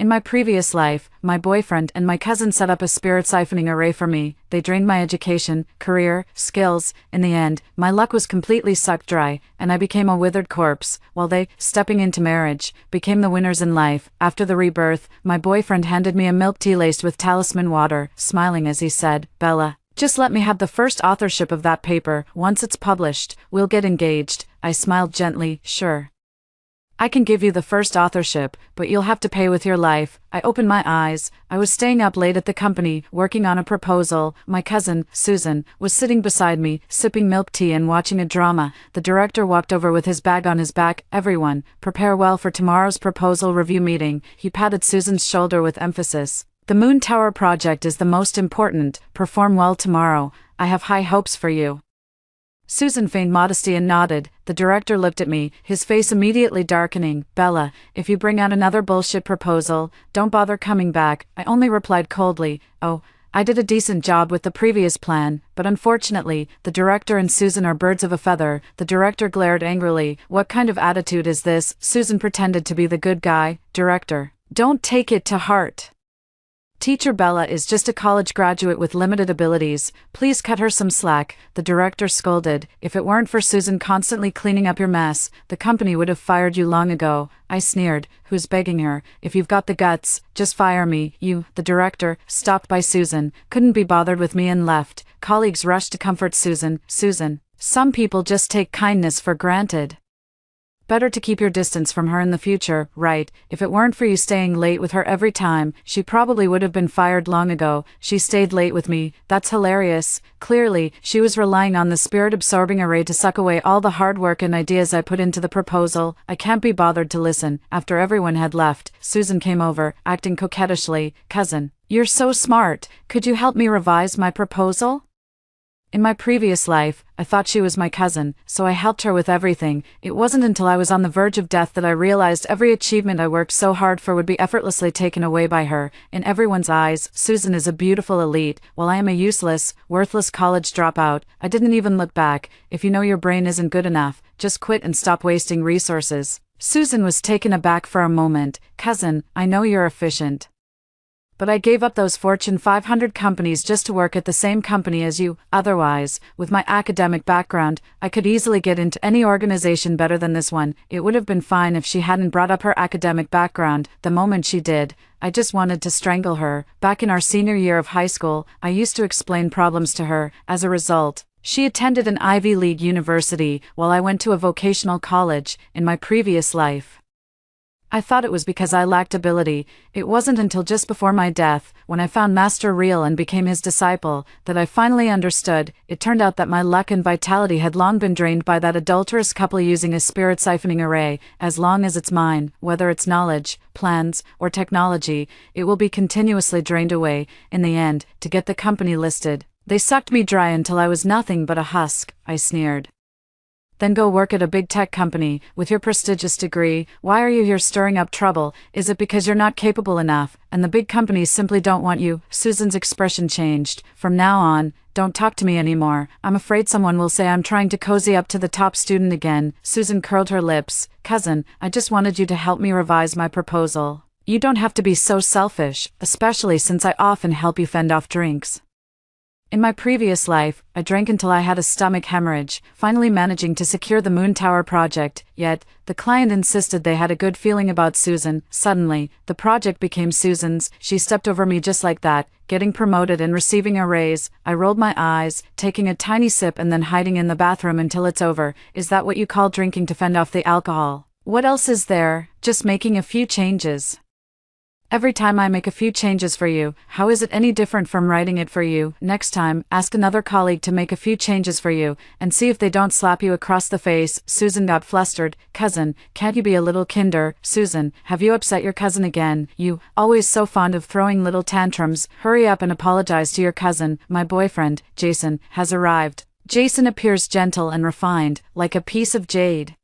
In my previous life, my boyfriend and my cousin set up a spirit siphoning array for me. They drained my education, career, skills. In the end, my luck was completely sucked dry, and I became a withered corpse, while they, stepping into marriage, became the winners in life. After the rebirth, my boyfriend handed me a milk tea laced with talisman water, smiling as he said, "Bella, just let me have the first authorship of that paper. Once it's published, we'll get engaged." I smiled gently, "Sure. I can give you the first authorship, but you'll have to pay with your life." I opened my eyes. I was staying up late at the company, working on a proposal. My cousin, Susan, was sitting beside me, sipping milk tea and watching a drama. The director walked over with his bag on his back. "Everyone, prepare well for tomorrow's proposal review meeting." He patted Susan's shoulder with emphasis. "The Moon Tower project is the most important. Perform well tomorrow. I have high hopes for you." Susan feigned modesty and nodded. The director looked at me, his face immediately darkening. "Bella, if you bring out another bullshit proposal, don't bother coming back." I only replied coldly, "Oh, I did a decent job with the previous plan, but unfortunately, the director and Susan are birds of a feather." The director glared angrily. "What kind of attitude is this?" Susan pretended to be the good guy. "Director, don't take it to heart. Teacher Bella is just a college graduate with limited abilities. Please cut her some slack." The director scolded. "If it weren't for Susan constantly cleaning up your mess, the company would have fired you long ago." I sneered. "Who's begging her? If you've got the guts, just fire me." "You." The director, stopped by Susan, couldn't be bothered with me and left. Colleagues rushed to comfort Susan. "Susan, some people just take kindness for granted. Better to keep your distance from her in the future." "Right. If it weren't for you staying late with her every time, she probably would have been fired long ago." "She stayed late with me. That's hilarious." Clearly, she was relying on the spirit-absorbing array to suck away all the hard work and ideas I put into the proposal. I can't be bothered to listen. After everyone had left, Susan came over, acting coquettishly. "Cousin, you're so smart. Could you help me revise my proposal?" In my previous life, I thought she was my cousin, so I helped her with everything. It wasn't until I was on the verge of death that I realized every achievement I worked so hard for would be effortlessly taken away by her. In everyone's eyes, Susan is a beautiful elite, while I am a useless, worthless college dropout. I didn't even look back. If you know your brain isn't good enough, just quit and stop wasting resources. Susan was taken aback for a moment. "Cousin, I know you're efficient, but I gave up those Fortune 500 companies just to work at the same company as you. Otherwise, with my academic background, I could easily get into any organization better than this one." It would have been fine if she hadn't brought up her academic background. The moment she did, I just wanted to strangle her. Back in our senior year of high school, I used to explain problems to her. As a result, she attended an Ivy League university, while I went to a vocational college. In my previous life, I thought it was because I lacked ability. It wasn't until just before my death, when I found Master Real and became his disciple, that I finally understood. It turned out that my luck and vitality had long been drained by that adulterous couple using a spirit siphoning array. As long as it's mine, whether it's knowledge, plans, or technology, it will be continuously drained away. In the end, to get the company listed, they sucked me dry until I was nothing but a husk. I sneered. "Then go work at a big tech company, with your prestigious degree. Why are you here stirring up trouble? Is it because you're not capable enough, and the big companies simply don't want you?" Susan's expression changed. "From now on, don't talk to me anymore. I'm afraid someone will say I'm trying to cozy up to the top student again." Susan curled her lips. "Cousin, I just wanted you to help me revise my proposal. You don't have to be so selfish, especially since I often help you fend off drinks." In my previous life, I drank until I had a stomach hemorrhage, finally managing to secure the Moon Tower project. Yet, the client insisted they had a good feeling about Susan. Suddenly, the project became Susan's. She stepped over me just like that, getting promoted and receiving a raise. I rolled my eyes, taking a tiny sip and then hiding in the bathroom until it's over. "Is that what you call drinking to fend off the alcohol? What else is there? Just making a few changes. Every time I make a few changes for you, how is it any different from writing it for you? Next time, ask another colleague to make a few changes for you, and see if they don't slap you across the face." Susan got flustered. "Cousin, can't you be a little kinder?" "Susan, have you upset your cousin again? You, always so fond of throwing little tantrums. Hurry up and apologize to your cousin." "My boyfriend, Jason, has arrived." Jason appears gentle and refined, like a piece of jade.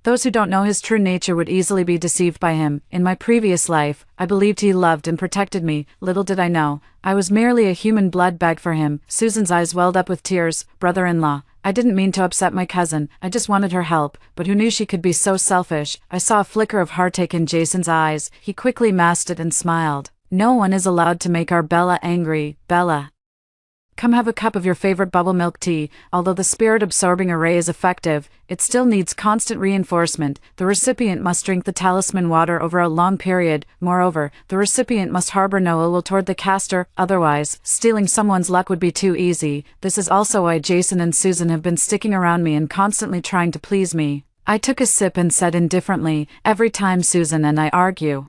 Those who don't know his true nature would easily be deceived by him. In my previous life, I believed he loved and protected me. Little did I know, I was merely a human blood bag for him. Susan's eyes welled up with tears. "Brother-in-law, I didn't mean to upset my cousin, I just wanted her help, but who knew she could be so selfish? I saw a flicker of heartache in Jason's eyes. He quickly masked it and smiled. No one is allowed to make our Bella angry, Bella. Come have a cup of your favorite bubble milk tea. Although the spirit-absorbing array is effective, it still needs constant reinforcement. The recipient must drink the talisman water over a long period. Moreover, the recipient must harbor no ill will toward the caster, otherwise, stealing someone's luck would be too easy. This is also why Jason and Susan have been sticking around me and constantly trying to please me. I took a sip and said indifferently, every time Susan and I argue,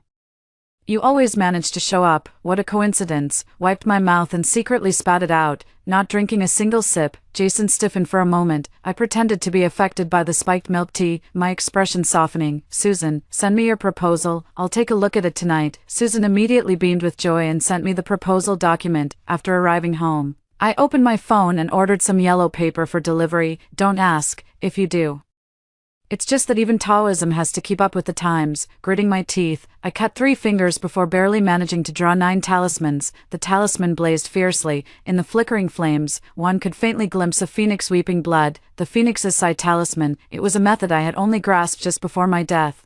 you always manage to show up. What a coincidence. Wiped my mouth and secretly spat it out, not drinking a single sip. Jason stiffened for a moment. I pretended to be affected by the spiked milk tea, my expression softening. Susan, send me your proposal. I'll take a look at it tonight. Susan immediately beamed with joy and sent me the proposal document. After arriving home, I opened my phone and ordered some yellow paper for delivery. Don't ask if you do. It's just that even Taoism has to keep up with the times. Gritting my teeth, I cut 3 fingers before barely managing to draw 9 talismans. The talisman blazed fiercely. In the flickering flames, one could faintly glimpse a phoenix weeping blood. The phoenix's Psi talisman. It was a method I had only grasped just before my death.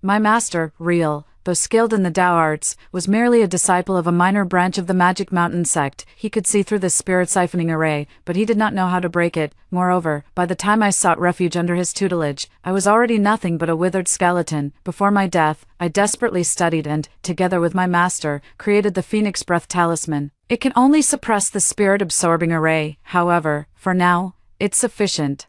My master, real, though skilled in the Tao arts, was merely a disciple of a minor branch of the Magic Mountain sect. He could see through this spirit-siphoning array, but he did not know how to break it. Moreover, by the time I sought refuge under his tutelage, I was already nothing but a withered skeleton. Before my death, I desperately studied and, together with my master, created the Phoenix Breath Talisman. It can only suppress the spirit-absorbing array, however, for now, it's sufficient.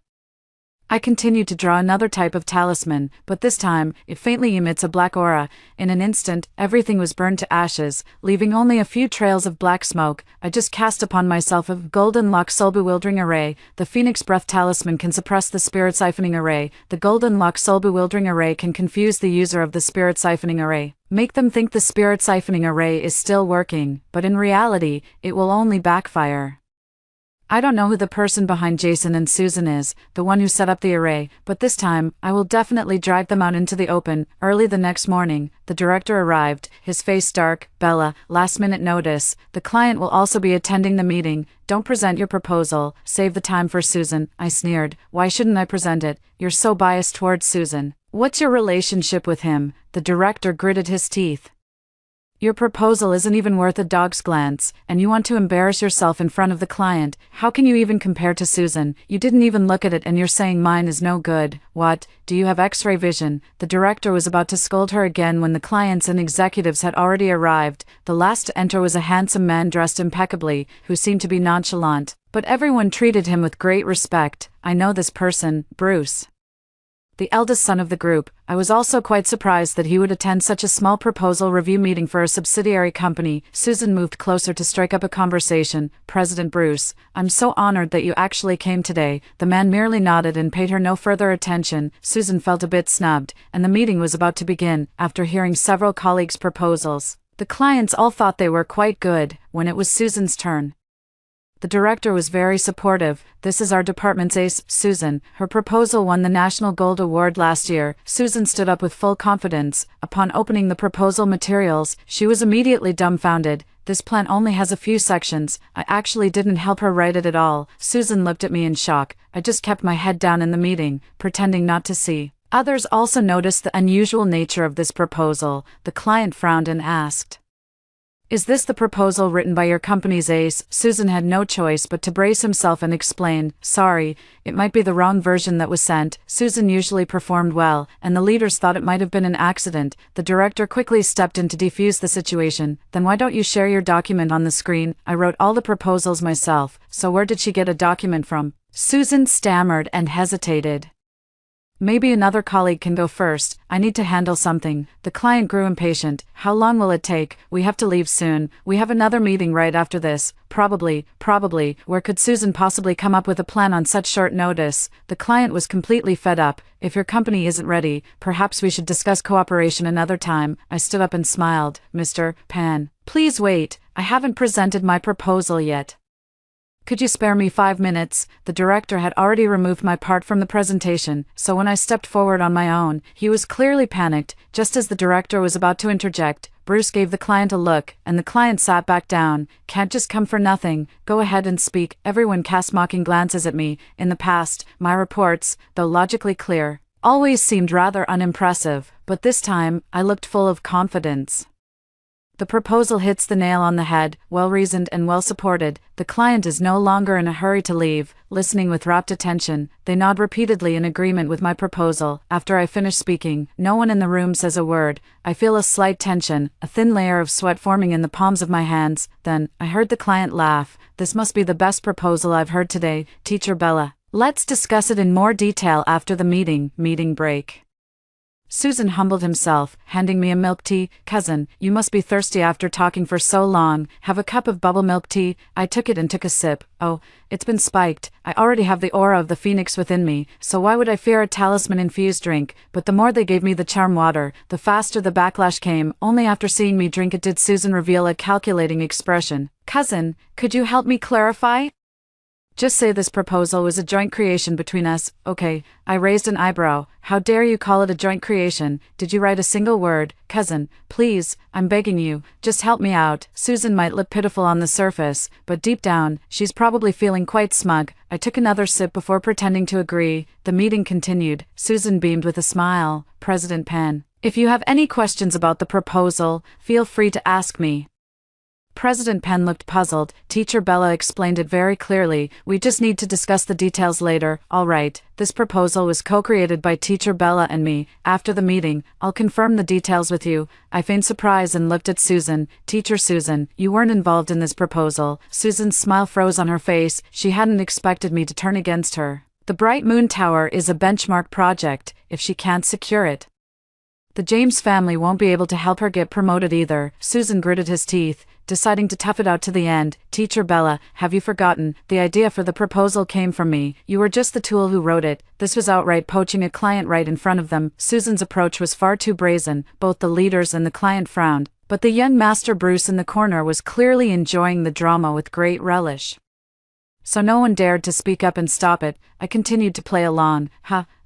I continued to draw another type of talisman, but this time, it faintly emits a black aura. In an instant, everything was burned to ashes, leaving only a few trails of black smoke. I just cast upon myself a golden lock soul bewildering array. The Phoenix Breath Talisman can suppress the spirit siphoning array. The golden lock soul bewildering array can confuse the user of the spirit siphoning array, make them think the spirit siphoning array is still working, but in reality, it will only backfire. I don't know who the person behind Jason and Susan is, the one who set up the array, but this time, I will definitely drive them out into the open. Early the next morning, the director arrived, his face dark. Bella, last-minute notice. The client will also be attending the meeting. Don't present your proposal, save the time for Susan. I sneered. Why shouldn't I present it? You're so biased towards Susan. What's your relationship with him? The director gritted his teeth. Your proposal isn't even worth a dog's glance, and you want to embarrass yourself in front of the client. How can you even compare to Susan? You didn't even look at it and you're saying mine is no good. What? Do you have X-ray vision? The director was about to scold her again when the clients and executives had already arrived. The last to enter was a handsome man dressed impeccably, who seemed to be nonchalant, but everyone treated him with great respect. I know this person, Bruce, the eldest son of the group. I was also quite surprised that he would attend such a small proposal review meeting for a subsidiary company. Susan moved closer to strike up a conversation. President Bruce, I'm so honored that you actually came today. The man merely nodded and paid her no further attention. Susan felt a bit snubbed, and the meeting was about to begin. After hearing several colleagues' proposals, the clients all thought they were quite good. When it was Susan's turn, the director was very supportive. This is our department's ace, Susan. Her proposal won the National Gold Award last year. Susan stood up with full confidence. Upon opening the proposal materials, she was immediately dumbfounded. This plan only has a few sections. I actually didn't help her write it at all. Susan looked at me in shock. I just kept my head down in the meeting, pretending not to see. Others also noticed the unusual nature of this proposal. The client frowned and asked, is this the proposal written by your company's ace? Susan had no choice but to brace himself and explain, sorry, it might be the wrong version that was sent. Susan usually performed well, and the leaders thought it might have been an accident. The director quickly stepped in to defuse the situation. Then why don't you share your document on the screen? I wrote all the proposals myself, so where did she get a document from? Susan stammered and hesitated. Maybe another colleague can go first. I need to handle something. The client grew impatient. How long will it take? We have to leave soon. We have another meeting right after this. Probably. Where could Susan possibly come up with a plan on such short notice? The client was completely fed up. If your company isn't ready, perhaps we should discuss cooperation another time. I stood up and smiled. Mr. Pan, please wait. I haven't presented my proposal yet. Could you spare me 5 minutes? The director had already removed my part from the presentation, so when I stepped forward on my own, he was clearly panicked. Just as the director was about to interject, Bruce gave the client a look, and the client sat back down. Can't just come for nothing. Go ahead and speak. Everyone cast mocking glances at me. In the past, my reports, though logically clear, always seemed rather unimpressive, but this time, I looked full of confidence. The proposal hits the nail on the head, well-reasoned and well-supported. The client is no longer in a hurry to leave, listening with rapt attention. They nod repeatedly in agreement with my proposal. After I finish speaking, no one in the room says a word. I feel a slight tension, a thin layer of sweat forming in the palms of my hands. Then, I heard the client laugh. This must be the best proposal I've heard today, Teacher Bella. Let's discuss it in more detail after the meeting break. Susan humbled himself, handing me a milk tea. Cousin, you must be thirsty after talking for so long. Have a cup of bubble milk tea. I took it and took a sip. Oh, it's been spiked. I already have the aura of the phoenix within me, so why would I fear a talisman-infused drink? But the more they gave me the charm water, the faster the backlash came. Only after seeing me drink it did Susan reveal a calculating expression. Cousin, could you help me clarify? Just say this proposal was a joint creation between us, okay? I raised an eyebrow. How dare you call it a joint creation? Did you write a single word? Cousin, please, I'm begging you, just help me out. Susan might look pitiful on the surface, but deep down, she's probably feeling quite smug. I took another sip before pretending to agree. The meeting continued. Susan beamed with a smile. President Penn, if you have any questions about the proposal, feel free to ask me. President Penn looked puzzled. Teacher Bella explained it very clearly. We just need to discuss the details later. All right, this proposal was co-created by Teacher Bella and me. After the meeting, I'll confirm the details with you. I feigned surprise and looked at Susan. Teacher Susan, you weren't involved in this proposal. Susan's smile froze on her face. She hadn't expected me to turn against her. The Bright Moon Tower is a benchmark project, if she can't secure it. The James family won't be able to help her get promoted either. Susan gritted his teeth, deciding to tough it out to the end. Teacher Bella, have you forgotten? The idea for the proposal came from me. You were just the tool who wrote it. This was outright poaching a client right in front of them. Susan's approach was far too brazen. Both the leaders and the client frowned, but the young Master Bruce in the corner was clearly enjoying the drama with great relish. So no one dared to speak up and stop it. I continued to play along.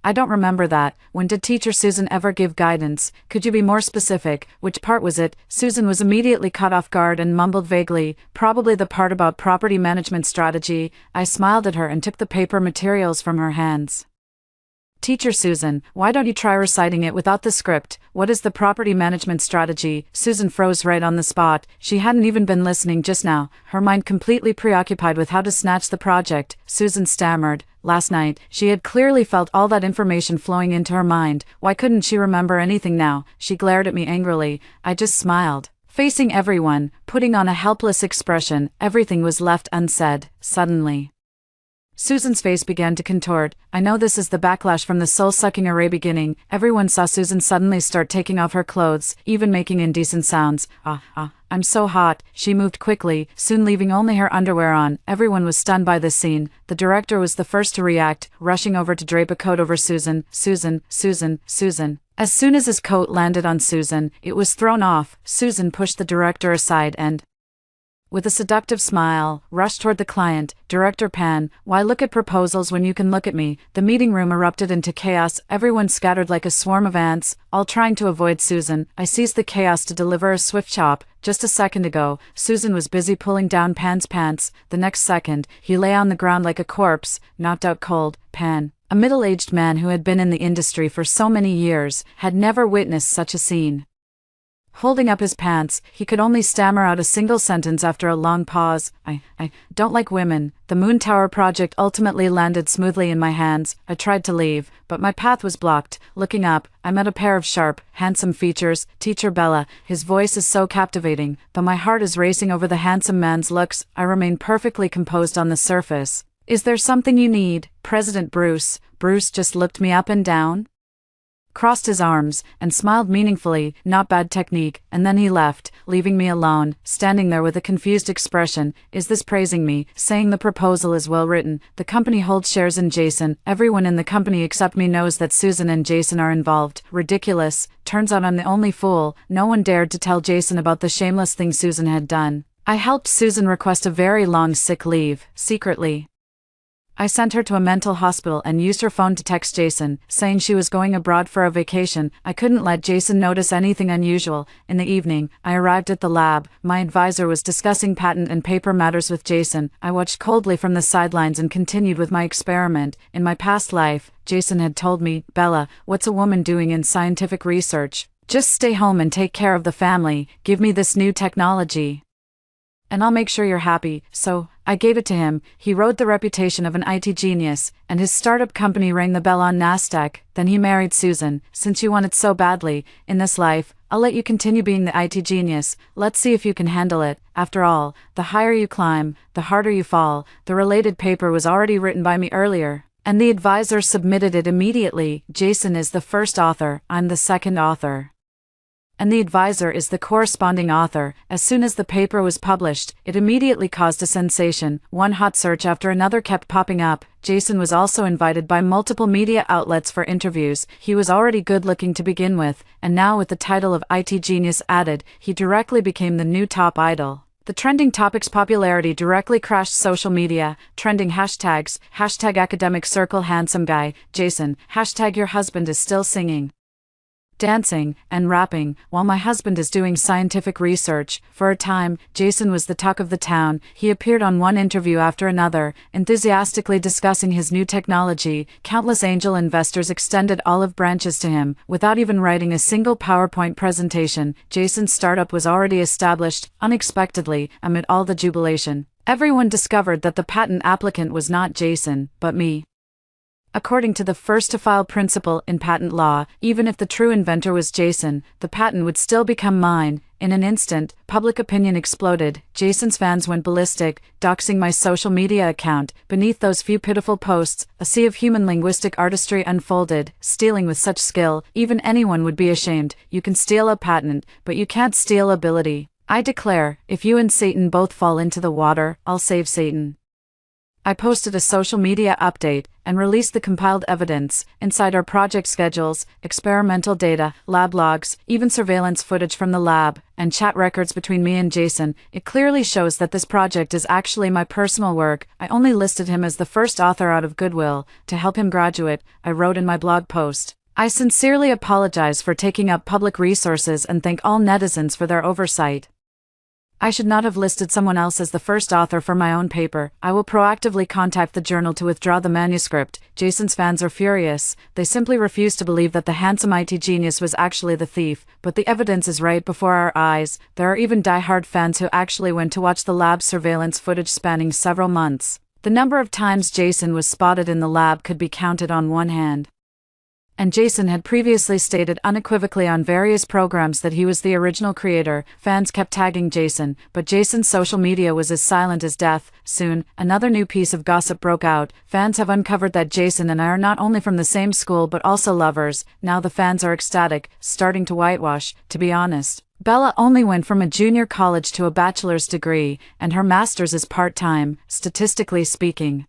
I don't remember that. When did Teacher Susan ever give guidance? Could you be more specific? Which part was it? Susan was immediately caught off guard and mumbled vaguely, probably the part about property management strategy. I smiled at her and took the paper materials from her hands. Teacher Susan, why don't you try reciting it without the script? What is the property management strategy? Susan froze right on the spot. She hadn't even been listening just now, her mind completely preoccupied with how to snatch the project. Susan stammered. Last night, she had clearly felt all that information flowing into her mind. Why couldn't she remember anything now? She glared at me angrily. I just smiled. Facing everyone, putting on a helpless expression, everything was left unsaid. Suddenly, Susan's face began to contort. I know this is the backlash from the soul-sucking array beginning. Everyone saw Susan suddenly start taking off her clothes, even making indecent sounds. I'm so hot. She moved quickly, soon leaving only her underwear on. Everyone was stunned by this scene. The director was the first to react, rushing over to drape a coat over Susan. Susan. As soon as his coat landed on Susan, it was thrown off. Susan pushed the director aside and, with a seductive smile, rushed toward the client. Director Pan, why look at proposals when you can look at me? The meeting room erupted into chaos. Everyone scattered like a swarm of ants, all trying to avoid Susan. I seized the chaos to deliver a swift chop. Just a second ago, Susan was busy pulling down Pan's pants. The next second, he lay on the ground like a corpse, knocked out cold. Pan, a middle-aged man who had been in the industry for so many years, had never witnessed such a scene. Holding up his pants, he could only stammer out a single sentence after a long pause. I don't like women. The Moon Tower project ultimately landed smoothly in my hands. I tried to leave, but my path was blocked. Looking up, I met a pair of sharp, handsome features. Teacher Bella, his voice is so captivating, but my heart is racing over the handsome man's looks. I remain perfectly composed on the surface. Is there something you need, President Bruce? Bruce just looked me up and down, crossed his arms, and smiled meaningfully. Not bad technique. And then he left, leaving me alone, standing there with a confused expression. Is this praising me, saying the proposal is well written? The company holds shares in Jason. Everyone in the company except me knows that Susan and Jason are involved. Ridiculous. Turns out I'm the only fool. No one dared to tell Jason about the shameless thing Susan had done. I helped Susan request a very long sick leave, secretly. I sent her to a mental hospital and used her phone to text Jason, saying she was going abroad for a vacation. I couldn't let Jason notice anything unusual. In the evening, I arrived at the lab. My advisor was discussing patent and paper matters with Jason. I watched coldly from the sidelines and continued with my experiment. In my past life, Jason had told me, "Bella, what's a woman doing in scientific research? Just stay home and take care of the family. Give me this new technology, and I'll make sure you're happy." So, I gave it to him. He rode the reputation of an IT genius, and his startup company rang the bell on Nasdaq. Then he married Susan. "Since you want it so badly, in this life, I'll let you continue being the IT genius. Let's see if you can handle it. After all, the higher you climb, the harder you fall." The related paper was already written by me earlier, and the advisor submitted it immediately. Jason is the first author, I'm the second author, and the advisor is the corresponding author. As soon as the paper was published, it immediately caused a sensation. One hot search after another kept popping up. Jason was also invited by multiple media outlets for interviews. He was already good-looking to begin with, and now with the title of IT Genius added, he directly became the new top idol. The trending topic's popularity directly crashed social media. Trending hashtags, hashtag academic circle handsome guy, Jason, hashtag your husband is still singing, dancing, and rapping, while my husband is doing scientific research. For a time, Jason was the talk of the town. He appeared on one interview after another, enthusiastically discussing his new technology. Countless angel investors extended olive branches to him. Without even writing a single PowerPoint presentation, Jason's startup was already established. Unexpectedly, amid all the jubilation, everyone discovered that the patent applicant was not Jason, but me. According to the first-to-file principle in patent law, even if the true inventor was Jason, the patent would still become mine. In an instant, public opinion exploded. Jason's fans went ballistic, doxing my social media account. Beneath those few pitiful posts, a sea of human linguistic artistry unfolded. Stealing with such skill, even anyone would be ashamed. You can steal a patent, but you can't steal ability. I declare, if you and Satan both fall into the water, I'll save Satan. I posted a social media update and released the compiled evidence. Inside our project schedules, experimental data, lab logs, even surveillance footage from the lab, and chat records between me and Jason. It clearly shows that this project is actually my personal work. I only listed him as the first author out of goodwill, to help him graduate, I wrote in my blog post. I sincerely apologize for taking up public resources and thank all netizens for their oversight. I should not have listed someone else as the first author for my own paper. I will proactively contact the journal to withdraw the manuscript. Jason's fans are furious. They simply refuse to believe that the handsome IT genius was actually the thief, but the evidence is right before our eyes. There are even die-hard fans who actually went to watch the lab surveillance footage spanning several months. The number of times Jason was spotted in the lab could be counted on one hand. And Jason had previously stated unequivocally on various programs that he was the original creator. Fans kept tagging Jason, but Jason's social media was as silent as death. Soon, another new piece of gossip broke out. Fans have uncovered that Jason and I are not only from the same school but also lovers. Now the fans are ecstatic, starting to whitewash. To be honest, Bella only went from a junior college to a bachelor's degree, and her master's is part-time, statistically speaking.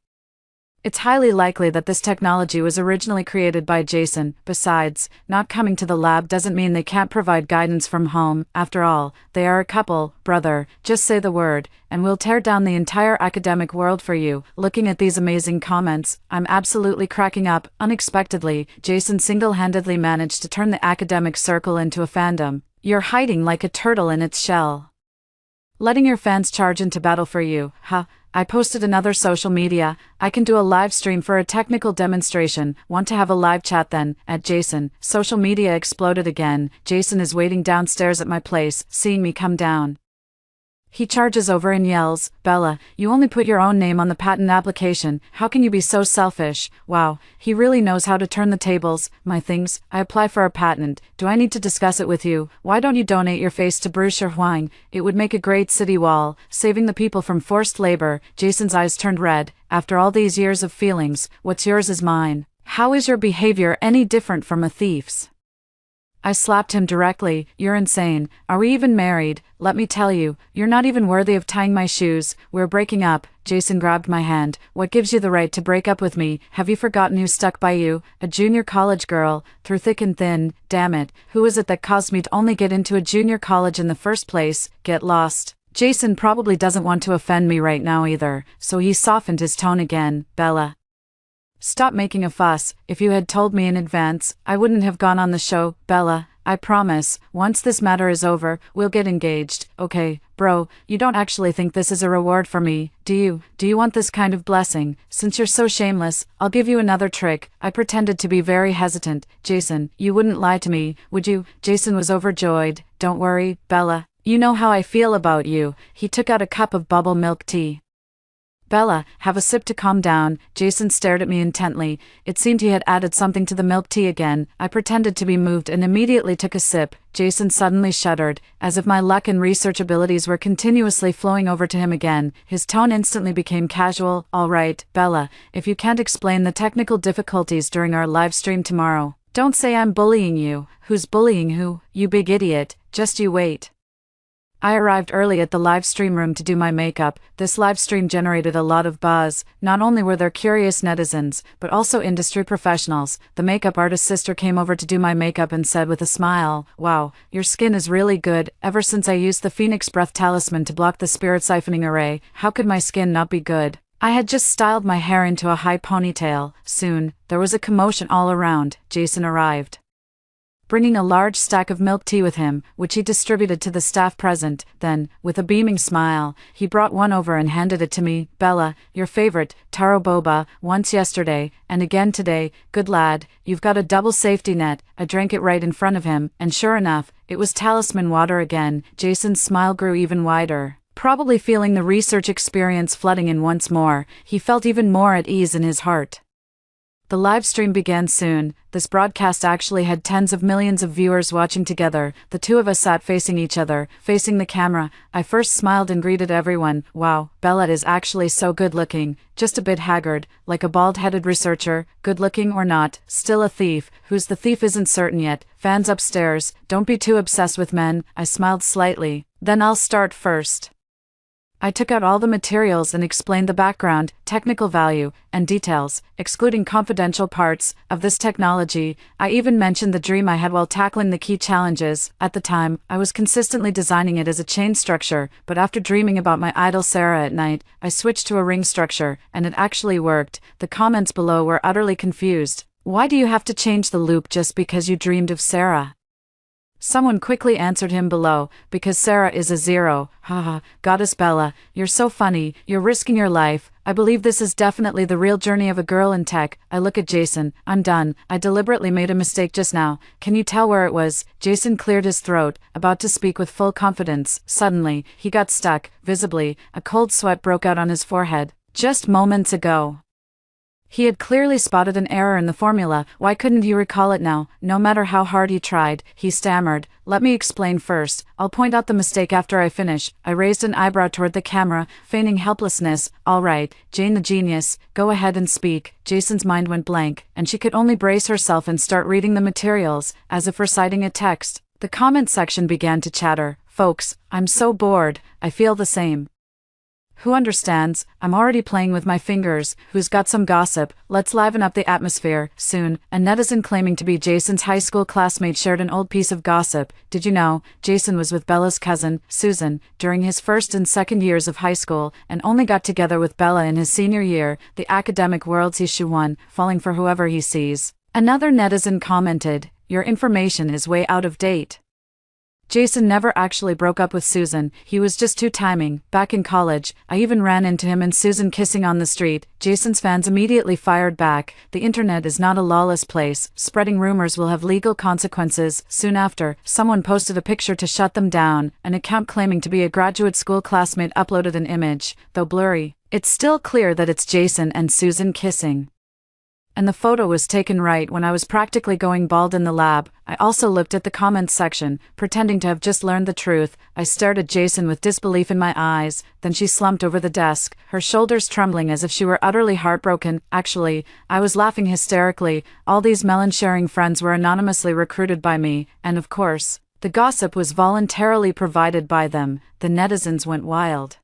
It's highly likely that this technology was originally created by Jason. Besides, not coming to the lab doesn't mean they can't provide guidance from home. After all, they are a couple. Brother, just say the word, and we'll tear down the entire academic world for you. Looking at these amazing comments, I'm absolutely cracking up. Unexpectedly, Jason single-handedly managed to turn the academic circle into a fandom. You're hiding like a turtle in its shell, letting your fans charge into battle for you. I posted another social media. I can do a live stream for a technical demonstration. Want to have a live chat then? At Jason. Social media exploded again. Jason is waiting downstairs at my place, seeing me come down. He charges over and yells, "Bella, you only put your own name on the patent application. How can you be so selfish?" Wow, he really knows how to turn the tables. My things, I apply for a patent. Do I need to discuss it with you? Why don't you donate your face to Bruce Huang? It would make a great city wall, saving the people from forced labor. Jason's eyes turned red. After all these years of feelings, what's yours is mine. How is your behavior any different from a thief's? I slapped him directly. You're insane. Are we even married? Let me tell you, you're not even worthy of tying my shoes. We're breaking up. Jason grabbed my hand. What gives you the right to break up with me? Have you forgotten who stuck by you? A junior college girl, through thick and thin. Damn it, who is it that caused me to only get into a junior college in the first place? Get lost. Jason probably doesn't want to offend me right now either, so he softened his tone again. Bella, stop making a fuss. If you had told me in advance, I wouldn't have gone on the show. Bella, I promise, once this matter is over, we'll get engaged. Okay, bro, you don't actually think this is a reward for me, do you? Do you want this kind of blessing? Since you're so shameless, I'll give you another trick. I pretended to be very hesitant. Jason, you wouldn't lie to me, would you? Jason was overjoyed. Don't worry, Bella. You know how I feel about you. He took out a cup of bubble milk tea. Bella, have a sip to calm down. Jason stared at me intently. It seemed he had added something to the milk tea again. I pretended to be moved and immediately took a sip. Jason suddenly shuddered, as if my luck and research abilities were continuously flowing over to him again. His tone instantly became casual. All right, Bella, if you can't explain the technical difficulties during our live stream tomorrow, don't say I'm bullying you. Who's bullying who? You big idiot. Just you wait. I arrived early at the live stream room to do my makeup. This live stream generated a lot of buzz. Not only were there curious netizens, but also industry professionals. The makeup artist's sister came over to do my makeup and said with a smile, "Wow, your skin is really good. Ever since I used the Phoenix Breath talisman to block the spirit siphoning array, how could my skin not be good?" I had just styled my hair into a high ponytail. Soon, there was a commotion all around. Jason arrived, bringing a large stack of milk tea with him, which he distributed to the staff present. Then, with a beaming smile, he brought one over and handed it to me. Bella, your favorite, taro boba, once yesterday, and again today. Good lad, you've got a double safety net. I drank it right in front of him, and sure enough, it was talisman water again. Jason's smile grew even wider. Probably feeling the research experience flooding in once more, he felt even more at ease in his heart. The live stream began soon. This broadcast actually had tens of millions of viewers watching together. The two of us sat facing each other, facing the camera. I first smiled and greeted everyone. Wow, Bella is actually so good looking, just a bit haggard, like a bald-headed researcher. Good looking or not, still a thief. Who's the thief isn't certain yet. Fans upstairs, don't be too obsessed with men. I smiled slightly. Then I'll start first. I took out all the materials and explained the background, technical value, and details, excluding confidential parts, of this technology. I even mentioned the dream I had while tackling the key challenges. At the time, I was consistently designing it as a chain structure, but after dreaming about my idol Sarah at night, I switched to a ring structure, and it actually worked. The comments below were utterly confused. Why do you have to change the loop just because you dreamed of Sarah? Someone quickly answered him below, because Sarah is a zero. Haha, Goddess Bella, you're so funny, you're risking your life. I believe this is definitely the real journey of a girl in tech. I look at Jason. I'm done. I deliberately made a mistake just now. Can you tell where it was? Jason cleared his throat, about to speak with full confidence. Suddenly, he got stuck. Visibly, a cold sweat broke out on his forehead. Just moments ago, he had clearly spotted an error in the formula. Why couldn't he recall it now? No matter how hard he tried, he stammered. Let me explain first. I'll point out the mistake after I finish. I raised an eyebrow toward the camera, feigning helplessness. All right, Jane the genius, go ahead and speak. Jason's mind went blank, and she could only brace herself and start reading the materials, as if reciting a text. The comment section began to chatter. Folks, I'm so bored. I feel the same. Who understands? I'm already playing with my fingers. Who's got some gossip? Let's liven up the atmosphere. Soon, a netizen claiming to be Jason's high school classmate shared an old piece of gossip. Did you know, Jason was with Bella's cousin, Susan, during his first and second years of high school, and only got together with Bella in his senior year. The academic world's issue one, falling for whoever he sees. Another netizen commented, your information is way out of date. Jason never actually broke up with Susan, he was just too timing. Back in college, I even ran into him and Susan kissing on the street. Jason's fans immediately fired back. The internet is not a lawless place. Spreading rumors will have legal consequences. Soon after, someone posted a picture to shut them down. An account claiming to be a graduate school classmate uploaded an image. Though blurry, it's still clear that it's Jason and Susan kissing. And the photo was taken right when I was practically going bald in the lab. I also looked at the comments section, pretending to have just learned the truth. I stared at Jason with disbelief in my eyes, then she slumped over the desk, her shoulders trembling as if she were utterly heartbroken. Actually, I was laughing hysterically. All these melon-sharing friends were anonymously recruited by me, and of course, the gossip was voluntarily provided by them. The netizens went wild.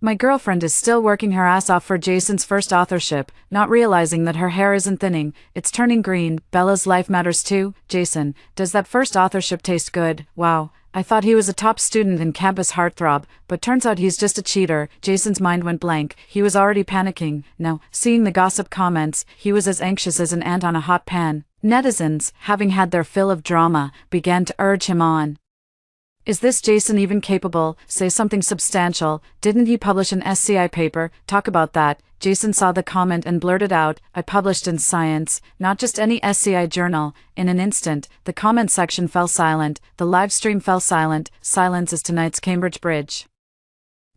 My girlfriend is still working her ass off for Jason's first authorship, not realizing that her hair isn't thinning, it's turning green. Bella's life matters too. Jason, does that first authorship taste good? Wow, I thought he was a top student and campus heartthrob, but turns out he's just a cheater. Jason's mind went blank. He was already panicking. Now, seeing the gossip comments, he was as anxious as an ant on a hot pan. Netizens, having had their fill of drama, began to urge him on. Is this Jason even capable? Say something substantial. Didn't he publish an SCI paper? Talk about that. Jason saw the comment and blurted out, I published in Science, not just any SCI journal. In an instant, the comment section fell silent. The live stream fell silent. Silence is tonight's Cambridge Bridge.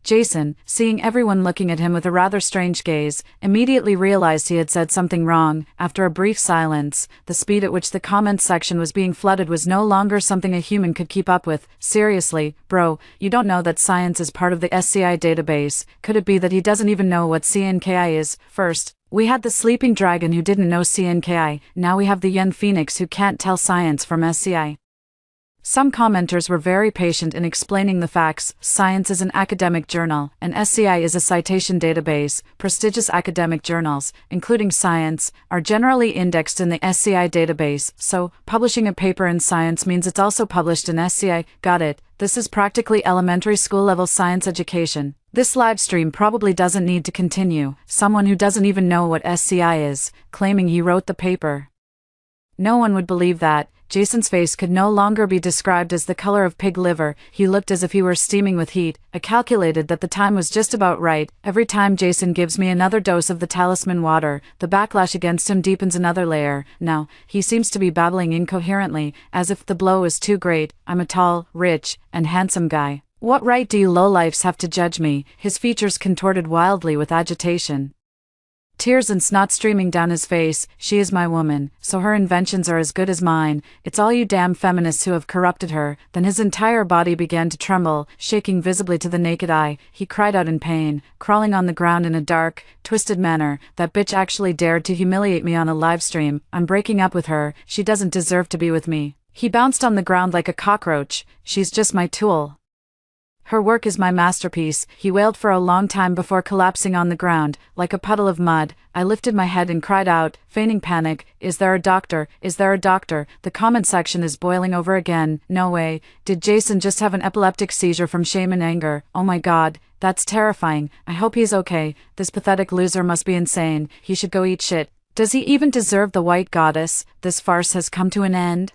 Jason, seeing everyone looking at him with a rather strange gaze, immediately realized he had said something wrong. After a brief silence, the speed at which the comments section was being flooded was no longer something a human could keep up with. Seriously, bro, you don't know that Science is part of the SCI database. Could it be that he doesn't even know what CNKI is? First, we had the sleeping dragon who didn't know CNKI, now we have the young phoenix who can't tell Science from SCI. Some commenters were very patient in explaining the facts. Science is an academic journal, and SCI is a citation database. Prestigious academic journals, including Science, are generally indexed in the SCI database, so publishing a paper in Science means it's also published in SCI. Got it. This is practically elementary school level science education. This livestream probably doesn't need to continue. Someone who doesn't even know what SCI is, claiming he wrote the paper. No one would believe that. Jason's face could no longer be described as the color of pig liver. He looked as if he were steaming with heat. I calculated that the time was just about right. Every time Jason gives me another dose of the talisman water, the backlash against him deepens another layer. Now, he seems to be babbling incoherently, as if the blow is too great. I'm a tall, rich, and handsome guy. What right do you lowlifes have to judge me? His features contorted wildly with agitation. Tears and snot streaming down his face. She is my woman, so her inventions are as good as mine. It's all you damn feminists who have corrupted her. Then his entire body began to tremble, shaking visibly to the naked eye. He cried out in pain, crawling on the ground in a dark, twisted manner. That bitch actually dared to humiliate me on a live stream. I'm breaking up with her. She doesn't deserve to be with me. He bounced on the ground like a cockroach. She's just my tool. Her work is my masterpiece. He wailed for a long time before collapsing on the ground, like a puddle of mud. I lifted my head and cried out, feigning panic, is there a doctor? Is there a doctor? The comment section is boiling over again. No way. Did Jason just have an epileptic seizure from shame and anger? Oh my god, that's terrifying. I hope he's okay. This pathetic loser must be insane. He should go eat shit. Does he even deserve the white goddess? This farce has come to an end.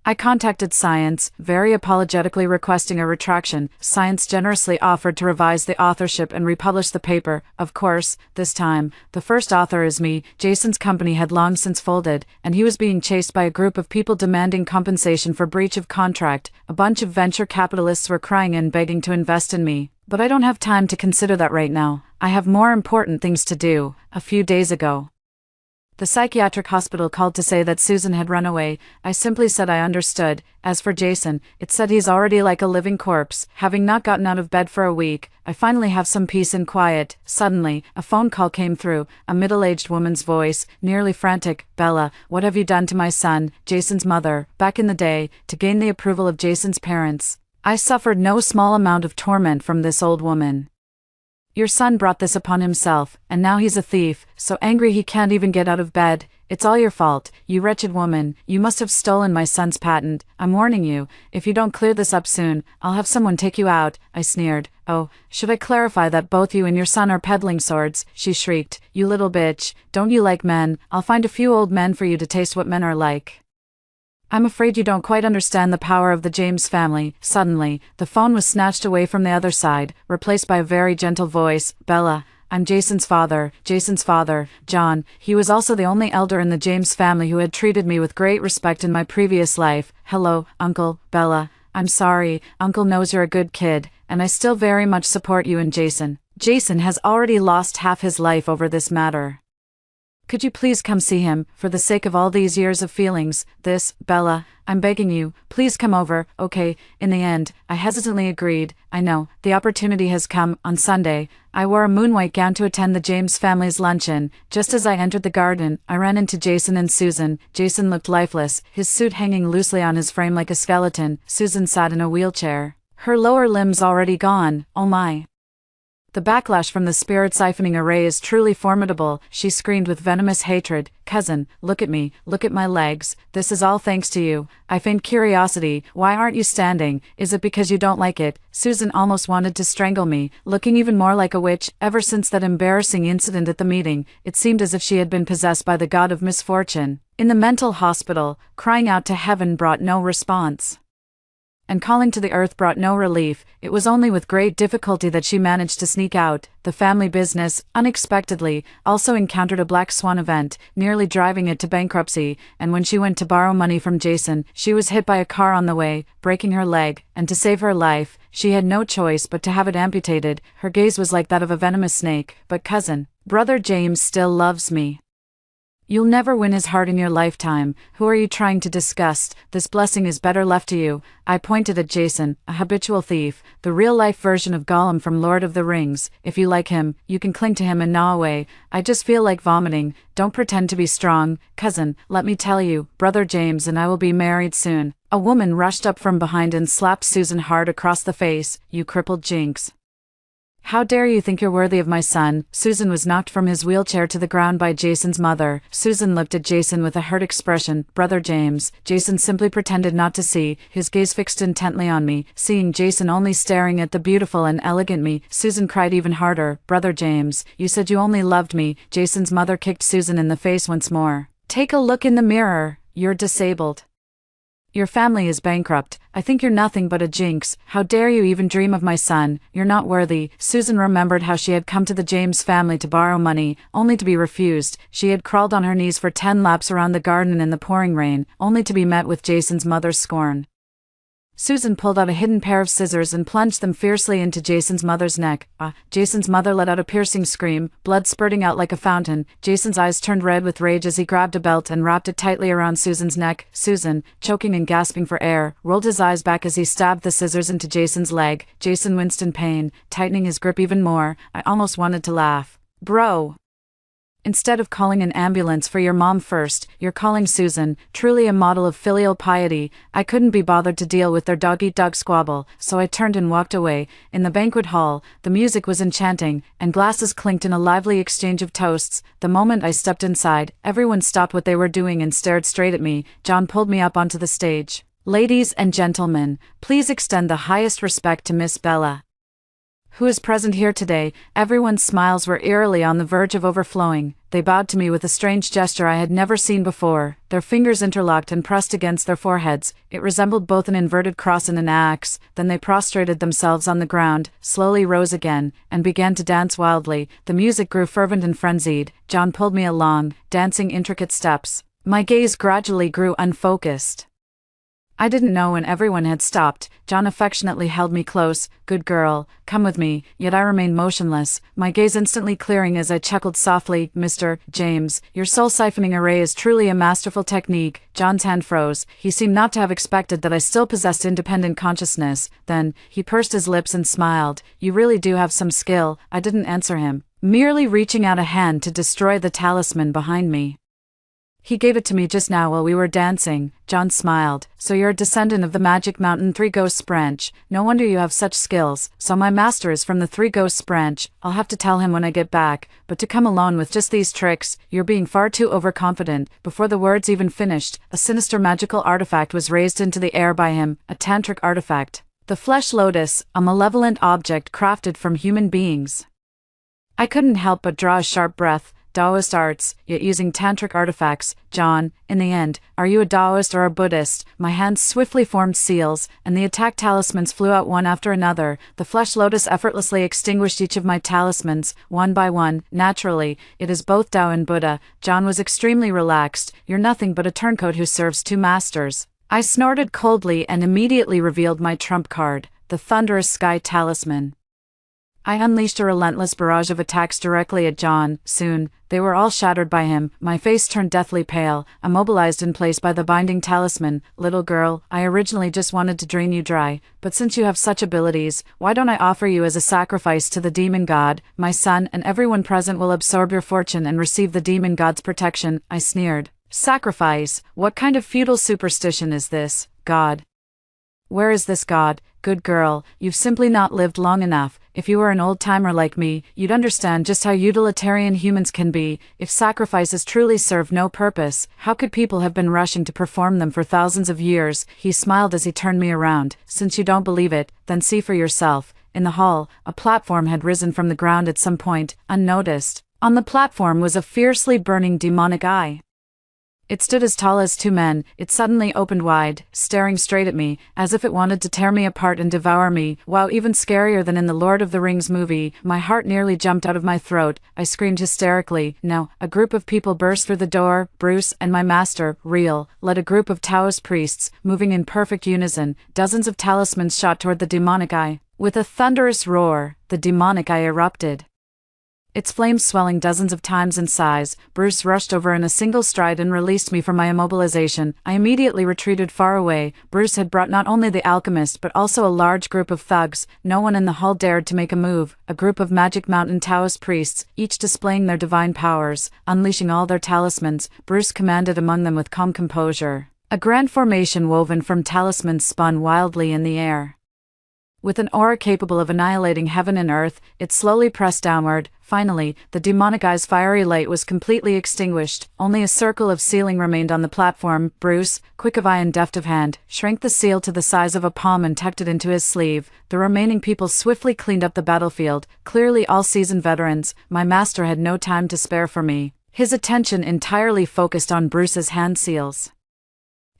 I contacted Science, very apologetically requesting a retraction. Science generously offered to revise the authorship and republish the paper. Of course, this time, the first author is me. Jason's company had long since folded, and he was being chased by a group of people demanding compensation for breach of contract. A bunch of venture capitalists were crying and begging to invest in me. But I don't have time to consider that right now. I have more important things to do. A few days ago, the psychiatric hospital called to say that Susan had run away. I simply said I understood. As for Jason, it said he's already like a living corpse, having not gotten out of bed for a week. I finally have some peace and quiet. Suddenly, a phone call came through, a middle-aged woman's voice, nearly frantic. Bella, what have you done to my son, Jason's mother? Back in the day, to gain the approval of Jason's parents, I suffered no small amount of torment from this old woman. Your son brought this upon himself, and now he's a thief, so angry he can't even get out of bed. It's all your fault, you wretched woman. You must have stolen my son's patent. I'm warning you, if you don't clear this up soon, I'll have someone take you out. I sneered. Oh, should I clarify that both you and your son are peddling swords? She shrieked. You little bitch, don't you like men? I'll find a few old men for you to taste what men are like. I'm afraid you don't quite understand the power of the James family. Suddenly, the phone was snatched away from the other side, replaced by a very gentle voice. Bella, I'm Jason's father, John. He was also the only elder in the James family who had treated me with great respect in my previous life. Hello, Uncle, Bella. I'm sorry, Uncle knows you're a good kid, and I still very much support you and Jason. Jason has already lost half his life over this matter. Could you please come see him, for the sake of all these years of feelings? Bella, I'm begging you, please come over. Okay. In the end, I hesitantly agreed. I know, the opportunity has come. On Sunday, I wore a moon-white gown to attend the James family's luncheon. Just as I entered the garden, I ran into Jason and Susan. Jason looked lifeless, his suit hanging loosely on his frame like a skeleton. Susan sat in a wheelchair, her lower limbs already gone. Oh my. The backlash from the spirit siphoning array is truly formidable, she screamed with venomous hatred. Cousin, look at me, look at my legs, this is all thanks to you. I feigned curiosity, why aren't you standing? Is it because you don't like it? Susan almost wanted to strangle me, looking even more like a witch. Ever since that embarrassing incident at the meeting, it seemed as if she had been possessed by the god of misfortune. In the mental hospital, crying out to heaven brought no response, and calling to the earth brought no relief. It was only with great difficulty that she managed to sneak out. The family business, unexpectedly, also encountered a black swan event, nearly driving it to bankruptcy, and when she went to borrow money from Jason, she was hit by a car on the way, breaking her leg, and to save her life, she had no choice but to have it amputated. Her gaze was like that of a venomous snake. But cousin, brother James still loves me. You'll never win his heart in your lifetime. Who are you trying to disgust? This blessing is better left to you. I pointed at Jason, a habitual thief, the real-life version of Gollum from Lord of the Rings. If you like him, you can cling to him and gnaw away. I just feel like vomiting. Don't pretend to be strong. Cousin, let me tell you, brother James and I will be married soon. A woman rushed up from behind and slapped Susan hard across the face. You crippled jinx. How dare you think you're worthy of my son? Susan was knocked from his wheelchair to the ground by Jason's mother. Susan looked at Jason with a hurt expression. Brother James. Jason simply pretended not to see, his gaze fixed intently on me. Seeing Jason only staring at the beautiful and elegant me, Susan cried even harder. Brother James, you said you only loved me. Jason's mother kicked Susan in the face once more. Take a look in the mirror. You're disabled. Your family is bankrupt. I think you're nothing but a jinx. How dare you even dream of my son? You're not worthy. Susan remembered how she had come to the James family to borrow money, only to be refused. She had crawled on her knees for 10 laps around the garden in the pouring rain, only to be met with Jason's mother's scorn. Susan pulled out a hidden pair of scissors and plunged them fiercely into Jason's mother's neck. Jason's mother let out a piercing scream, blood spurting out like a fountain. Jason's eyes turned red with rage as he grabbed a belt and wrapped it tightly around Susan's neck. Susan, choking and gasping for air, rolled his eyes back as he stabbed the scissors into Jason's leg. Jason winced in pain, tightening his grip even more. I almost wanted to laugh. Bro! Instead of calling an ambulance for your mom first, you're calling Susan, truly a model of filial piety. I couldn't be bothered to deal with their dog-eat-dog squabble, so I turned and walked away. In the banquet hall, the music was enchanting, and glasses clinked in a lively exchange of toasts. The moment I stepped inside, everyone stopped what they were doing and stared straight at me. John pulled me up onto the stage. Ladies and gentlemen, please extend the highest respect to Miss Bella, who is present here today. Everyone's smiles were eerily on the verge of overflowing. They bowed to me with a strange gesture I had never seen before, their fingers interlocked and pressed against their foreheads. It resembled both an inverted cross and an axe. Then they prostrated themselves on the ground, slowly rose again, and began to dance wildly. The music grew fervent and frenzied. John pulled me along, dancing intricate steps. My gaze gradually grew unfocused. I didn't know when everyone had stopped. John affectionately held me close. Good girl, come with me. Yet I remained motionless, my gaze instantly clearing as I chuckled softly. Mr. James, your soul siphoning array is truly a masterful technique. John's hand froze. He seemed not to have expected that I still possessed independent consciousness. Then, he pursed his lips and smiled. You really do have some skill. I didn't answer him, merely reaching out a hand to destroy the talisman behind me. He gave it to me just now while we were dancing. John smiled. So you're a descendant of the Magic Mountain Three Ghosts branch. No wonder you have such skills. So my master is from the Three Ghosts branch. I'll have to tell him when I get back. But to come alone with just these tricks, you're being far too overconfident. Before the words even finished, a sinister magical artifact was raised into the air by him, a tantric artifact. The Flesh Lotus, a malevolent object crafted from human beings. I couldn't help but draw a sharp breath. Taoist arts, yet using tantric artifacts. John, in the end, are you a Taoist or a Buddhist? My hands swiftly formed seals, and the attack talismans flew out one after another. The Flesh Lotus effortlessly extinguished each of my talismans, one by one. Naturally, it is both Tao and Buddha. John was extremely relaxed. You're nothing but a turncoat who serves two masters. I snorted coldly and immediately revealed my trump card, the Thunderous Sky Talisman. I unleashed a relentless barrage of attacks directly at John. Soon, they were all shattered by him. My face turned deathly pale, immobilized in place by the binding talisman. Little girl, I originally just wanted to drain you dry, but since you have such abilities, why don't I offer you as a sacrifice to the demon god? My son and everyone present will absorb your fortune and receive the demon god's protection. I sneered. Sacrifice? What kind of feudal superstition is this, God? Where is this god? Good girl, you've simply not lived long enough. If you were an old-timer like me, you'd understand just how utilitarian humans can be. If sacrifices truly serve no purpose, how could people have been rushing to perform them for thousands of years? He smiled as he turned me around. Since you don't believe it, then see for yourself. In the hall, a platform had risen from the ground at some point, unnoticed. On the platform was a fiercely burning demonic eye. It stood as tall as two men. It suddenly opened wide, staring straight at me, as if it wanted to tear me apart and devour me. Wow, even scarier than in the Lord of the Rings movie. My heart nearly jumped out of my throat. I screamed hysterically. No, a group of people burst through the door. Bruce and my master, Real, led a group of Taoist priests, moving in perfect unison. Dozens of talismans shot toward the demonic eye. With a thunderous roar, the demonic eye erupted. Its flames swelling dozens of times in size, Bruce rushed over in a single stride and released me from my immobilization. I immediately retreated far away. Bruce had brought not only the alchemist but also a large group of thugs. No one in the hall dared to make a move. A group of Magic Mountain Taoist priests, each displaying their divine powers, unleashing all their talismans. Bruce commanded among them with calm composure. A grand formation woven from talismans spun wildly in the air. With an aura capable of annihilating heaven and earth, it slowly pressed downward. Finally, the demonic eye's fiery light was completely extinguished. Only a circle of sealing remained on the platform. Bruce, quick of eye and deft of hand, shrank the seal to the size of a palm and tucked it into his sleeve. The remaining people swiftly cleaned up the battlefield, clearly all seasoned veterans. My master had no time to spare for me. His attention entirely focused on Bruce's hand seals.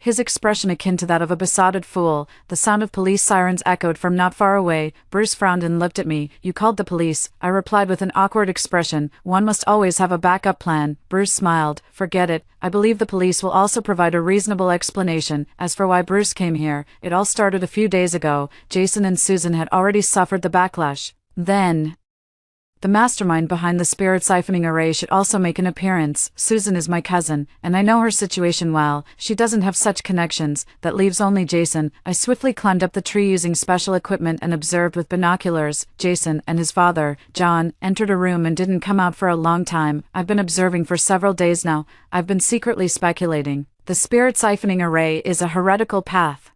His expression akin to that of a besotted fool. The sound of police sirens echoed from not far away. Bruce frowned and looked at me. You called the police, I replied with an awkward expression. One must always have a backup plan. Bruce smiled. Forget it. I believe the police will also provide a reasonable explanation. As for why Bruce came here, it all started a few days ago. Jason and Susan had already suffered the backlash. Then, the mastermind behind the spirit siphoning array should also make an appearance. Susan is my cousin, and I know her situation well. She doesn't have such connections. That leaves only Jason. I swiftly climbed up the tree using special equipment and observed with binoculars. Jason and his father, John, entered a room and didn't come out for a long time. I've been observing for several days now. I've been secretly speculating. The spirit siphoning array is a heretical path.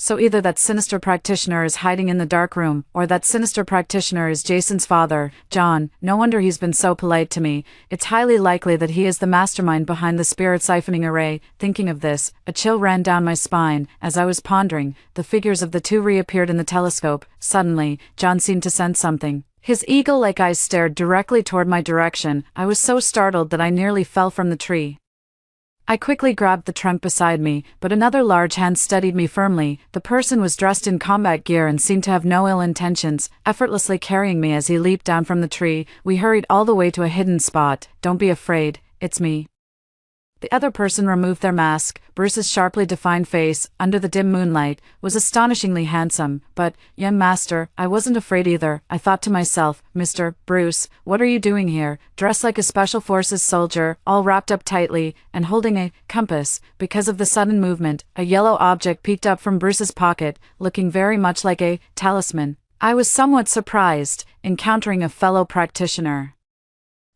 So either that sinister practitioner is hiding in the dark room, or that sinister practitioner is Jason's father, John. No wonder he's been so polite to me. It's highly likely that he is the mastermind behind the spirit siphoning array. Thinking of this, a chill ran down my spine. As I was pondering, the figures of the two reappeared in the telescope. Suddenly, John seemed to sense something. His eagle-like eyes stared directly toward my direction. I was so startled that I nearly fell from the tree. I quickly grabbed the trunk beside me, but another large hand steadied me firmly. The person was dressed in combat gear and seemed to have no ill intentions, effortlessly carrying me as he leaped down from the tree. We hurried all the way to a hidden spot. Don't be afraid, it's me. The other person removed their mask. Bruce's sharply defined face, under the dim moonlight, was astonishingly handsome. But, young master, I wasn't afraid either. I thought to myself, Mr. Bruce, what are you doing here? Dressed like a special forces soldier, all wrapped up tightly, and holding a compass. Because of the sudden movement, a yellow object peeked up from Bruce's pocket, looking very much like a talisman. I was somewhat surprised, encountering a fellow practitioner,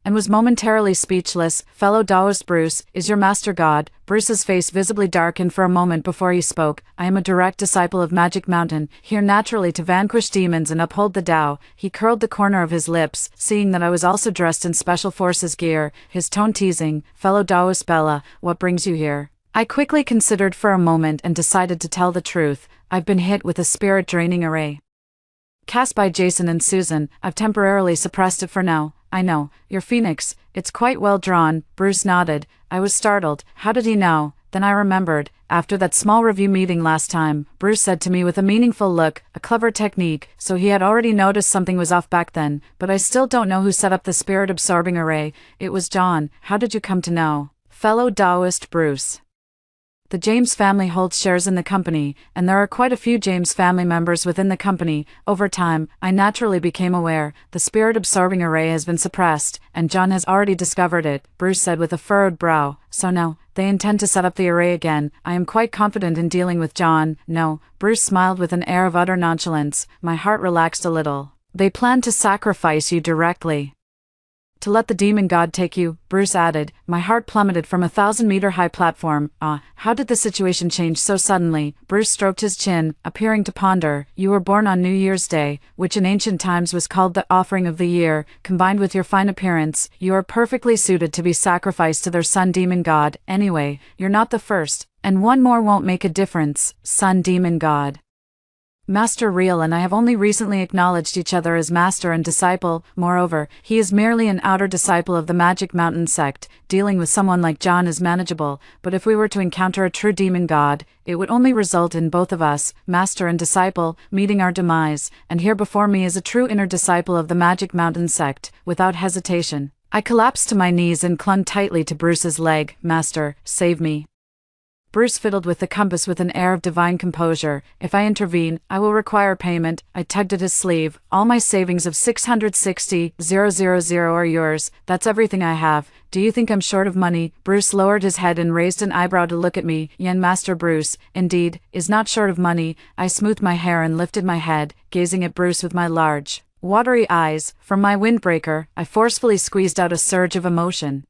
and was momentarily speechless. Fellow Taoist Bruce, is your master God? Bruce's face visibly darkened for a moment before he spoke. I am a direct disciple of Magic Mountain, here naturally to vanquish demons and uphold the Tao. He curled the corner of his lips, seeing that I was also dressed in special forces gear, his tone teasing. Fellow Taoist Bella, what brings you here? I quickly considered for a moment and decided to tell the truth. I've been hit with a spirit draining array cast by Jason and Susan. I've temporarily suppressed it for now. I know, your phoenix, it's quite well drawn. Bruce nodded. I was startled. How did he know? Then I remembered. After that small review meeting last time, Bruce said to me with a meaningful look, a clever technique, so he had already noticed something was off back then. But I still don't know who set up the spirit-absorbing array. It was John. How did you come to know? Fellow Taoist Bruce. The James family holds shares in the company, and there are quite a few James family members within the company. Over time, I naturally became aware the spirit-absorbing array has been suppressed, and John has already discovered it, Bruce said with a furrowed brow. So now, they intend to set up the array again. I am quite confident in dealing with John. No, Bruce smiled with an air of utter nonchalance. My heart relaxed a little. They plan to sacrifice you directly. To let the demon god take you, Bruce added. My heart plummeted from a 1,000-meter-high platform. How did the situation change so suddenly? Bruce stroked his chin, appearing to ponder. You were born on New Year's Day, which in ancient times was called the offering of the year. Combined with your fine appearance, you are perfectly suited to be sacrificed to their sun demon god. Anyway, you're not the first, and one more won't make a difference, sun demon god. Master Real and I have only recently acknowledged each other as master and disciple. Moreover, he is merely an outer disciple of the Magic Mountain sect. Dealing with someone like John is manageable, but if we were to encounter a true demon god, it would only result in both of us, master and disciple, meeting our demise, and here before me is a true inner disciple of the Magic Mountain sect. Without hesitation, I collapsed to my knees and clung tightly to Bruce's leg. Master, save me. Bruce fiddled with the compass with an air of divine composure. If I intervene, I will require payment. I tugged at his sleeve. All my savings of 660,000 are yours. That's everything I have. Do you think I'm short of money? Bruce lowered his head and raised an eyebrow to look at me. Yen Master Bruce, indeed, is not short of money. I smoothed my hair and lifted my head, gazing at Bruce with my large, watery eyes. From my windbreaker, I forcefully squeezed out a surge of emotion.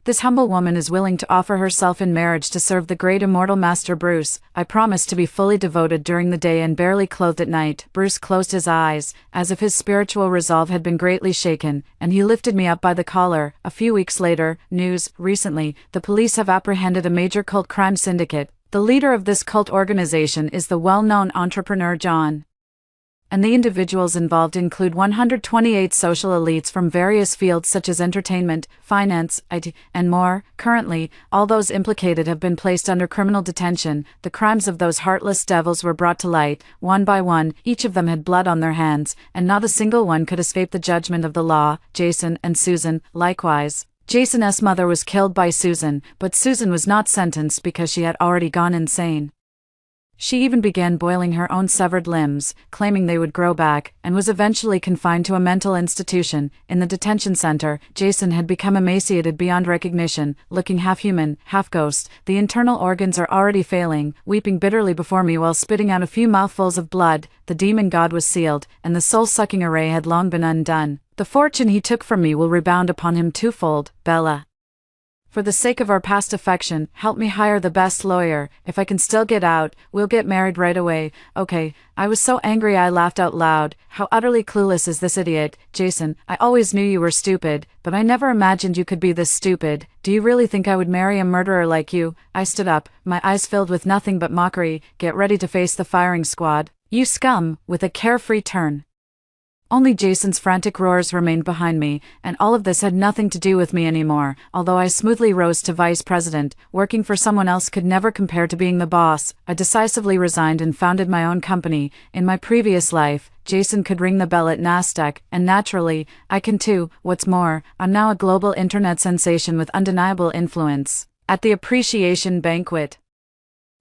This humble woman is willing to offer herself in marriage to serve the great immortal Master Bruce. I promised to be fully devoted during the day and barely clothed at night. Bruce closed his eyes, as if his spiritual resolve had been greatly shaken, and he lifted me up by the collar. A few weeks later, news. Recently, the police have apprehended a major cult crime syndicate. The leader of this cult organization is the well-known entrepreneur John. And the individuals involved include 128 social elites from various fields such as entertainment, finance, IT, and more. Currently, all those implicated have been placed under criminal detention. The crimes of those heartless devils were brought to light, one by one. Each of them had blood on their hands, and not a single one could escape the judgment of the law. Jason and Susan, likewise. Jason's mother was killed by Susan, but Susan was not sentenced because she had already gone insane. She even began boiling her own severed limbs, claiming they would grow back, and was eventually confined to a mental institution. In the detention center, Jason had become emaciated beyond recognition, looking half human, half ghost. The internal organs are already failing, weeping bitterly before me while spitting out a few mouthfuls of blood. The demon god was sealed, and the soul-sucking array had long been undone. The fortune he took from me will rebound upon him twofold. Bella, for the sake of our past affection, help me hire the best lawyer. If I can still get out, we'll get married right away. Okay. I was so angry I laughed out loud. How utterly clueless is this idiot. Jason, I always knew you were stupid, but I never imagined you could be this stupid. Do you really think I would marry a murderer like you? I stood up, my eyes filled with nothing but mockery. Get ready to face the firing squad. You scum, with a carefree turn. Only Jason's frantic roars remained behind me, and all of this had nothing to do with me anymore. Although I smoothly rose to vice president, working for someone else could never compare to being the boss. I decisively resigned and founded my own company. In my previous life, Jason could ring the bell at Nasdaq, and naturally, I can too. What's more, I'm now a global internet sensation with undeniable influence. At the appreciation banquet,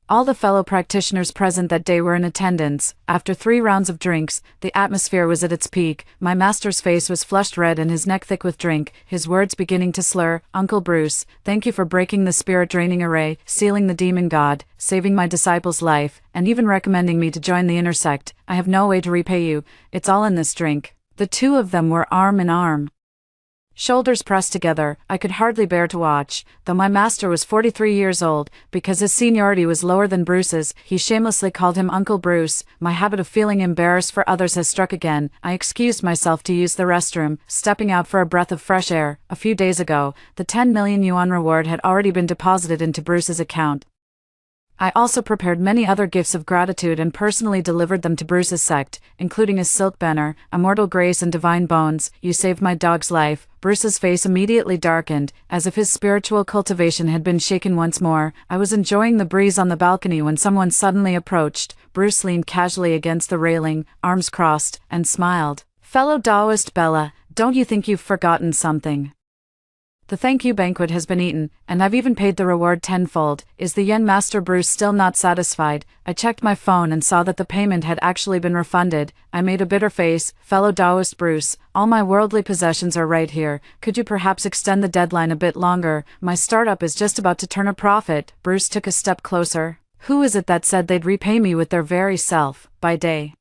all the fellow practitioners present that day were in attendance. After 3 rounds of drinks, the atmosphere was at its peak. My master's face was flushed red and his neck thick with drink, his words beginning to slur. Uncle Bruce, thank you for breaking the spirit-draining array, sealing the demon god, saving my disciple's life, and even recommending me to join the intersect. I have no way to repay you. It's all in this drink. The two of them were arm in arm, shoulders pressed together. I could hardly bear to watch. Though my master was 43 years old, because his seniority was lower than Bruce's, he shamelessly called him Uncle Bruce. My habit of feeling embarrassed for others has struck again. I excused myself to use the restroom, stepping out for a breath of fresh air. A few days ago, the 10 million yuan reward had already been deposited into Bruce's account. I also prepared many other gifts of gratitude and personally delivered them to Bruce's sect, including a silk banner, immortal grace and divine bones. You saved my dog's life. Bruce's face immediately darkened, as if his spiritual cultivation had been shaken once more. I was enjoying the breeze on the balcony when someone suddenly approached. Bruce leaned casually against the railing, arms crossed, and smiled. Fellow Taoist Bella, don't you think you've forgotten something? The thank you banquet has been eaten, and I've even paid the reward tenfold. Is the Yen Master Bruce still not satisfied? I checked my phone and saw that the payment had actually been refunded. I made a bitter face. Fellow Taoist Bruce, all my worldly possessions are right here. Could you perhaps extend the deadline a bit longer? My startup is just about to turn a profit. Bruce took a step closer. Who is it that said they'd repay me with their very self, by day?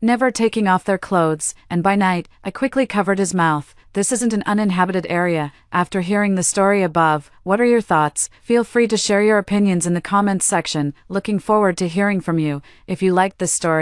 never taking off their clothes, and by night, I quickly covered his mouth. This isn't an uninhabited area. After hearing the story above, what are your thoughts? Feel free to share your opinions in the comments section. Looking forward to hearing from you. If you liked this story,